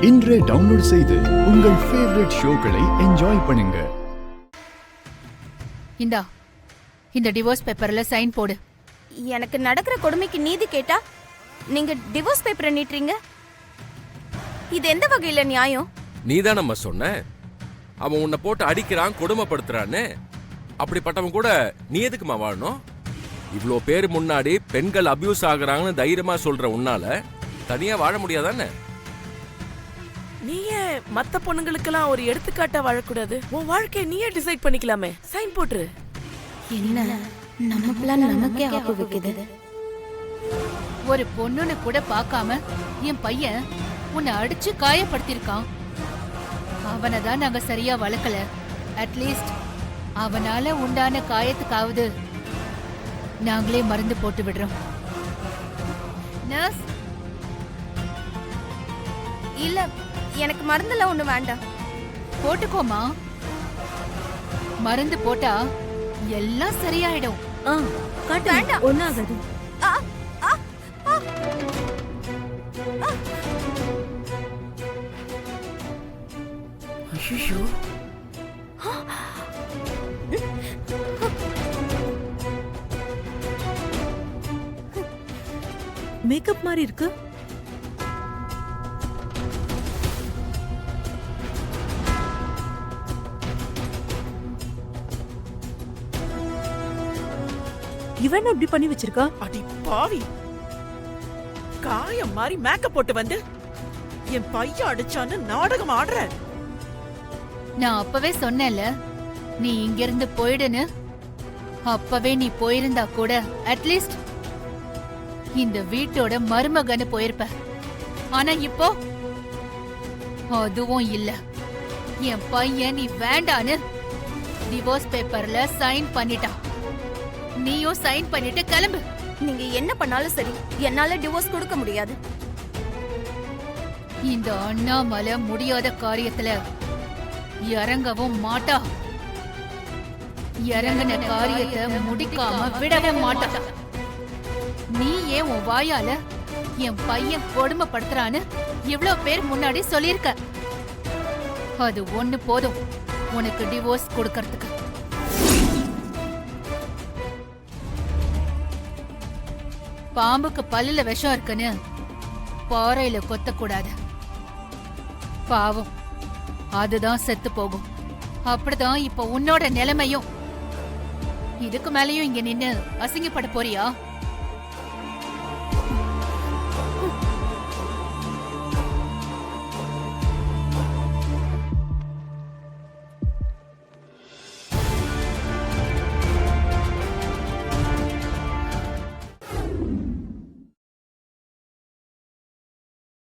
இன்றே டவுன்லோட் செய்து உங்கள் ஃபேவரட் ஷோக்களை என்ஜாய் பண்ணுங்க. இந்த டிவோர்ஸ் பேப்பர்ல சைன் போடு. எனக்கு நடக்கிற கொடுமைக்கு நீதி கேட்டா நீங்க டிவோர்ஸ் பேப்பரை நீட்டுறீங்க. இது எந்த வகையில நியாயம்? நீதான் நம்ம சொன்ன அவன் உன்னை போட்டு அடிக்கிறான், கொடுமைப்படுத்துறான்னு. அப்படிப்பட்டவன் கூட நீ எதுக்குமா வாழணும்? இவ்ளோ பேர் முன்னாடி பெண்கள் அபியூஸ் ஆகுறாங்கன்னு தைரியமா சொல்ற உன்னால தனியா வாழ முடியாதானே? நீயே மத்த பொண்ணுங்களுக்கெல்லாம் ஒரு எடுத்துக்காட்டா வாழக்கூடாது? உன் வாழ்க்கையை நீயே டிசைட் பண்ணிக்கலாமே. சைன் போட்டுரு. என்ன நம்ம பிளான் நமக்கே ஆப்பு வைக்குது. ஒரு பொண்ணுன்னு கூட பார்க்காம என் பையன் உன்னை அடிச்சு காயப்படுத்திருக்கான். அவனைதான் நாங்க சரியா வளர்க்கல. அட்லீஸ்ட் அவனால உண்டான காயத்துக்காவது நாங்களே மருந்து போட்டு விடுறோம். நர்ஸ், இல்ல எனக்கு மருந்தெல்லாம் ஒண்ணு வேண்டாம். போட்டுக்கோமா. மருந்து போட்டா எல்லாம் சரியாயிடும். வேண்டாம், ஒன்னாகாது. ஐயோ, மேக்கப் மாதிரி இருக்கு. இவன் அப்படி பண்ணி வச்சிருக்கா? அடி பாவி, காயம் மாதிரி மேக்கப் போட்டு வந்து என் பையன் அடிச்சான்னு நாடகம் ஆடுற. நான் அப்பவே சொன்னேன்ல நீ இங்கிருந்து போயிடுன்னு. அப்பவே நீ போயிருந்தா கூட அட்லீஸ்ட் இந்த வீட்டோட மருமகன்னு போயிருப்ப. ஆனா இப்போ அதுவும் இல்ல. என் பையன் நீ வேண்டான்னு டிவோர்ஸ் பேப்பர்ல சைன் பண்ணிட்டான். நீயும் சைன் பண்ணிட்டு கிளம்பு. நீங்க என்ன பண்ணாலும் சரி, என்னால டிவோர்ஸ் கொடுக்க முடியாது. இந்த அண்ணாமலை முடியாத காரியத்துல இறங்கவும் மாட்டா. இறங்கின காரியத்தை முடிக்காம விடவே மாட்டா. நீ ஏன் உன் வாயால என் பையன் கொடுமைப்படுத்துறான்னு இவ்வளவு பேர் முன்னாடி சொல்லிருக்க. அது ஒண்ணு போதும் உனக்கு டிவோர்ஸ் கொடுக்கறதுக்கு. பாம்புக்கு பல்லுல விஷம் இருக்குன்னு பாறையில கொத்தக்கூடாது. பாவம், அதுதான் செத்து போகும். அப்படிதான் இப்ப உன்னோட நிலைமையும். இதுக்கு மேலயும் இங்க நின்னு அசிங்கப்பட போறியா?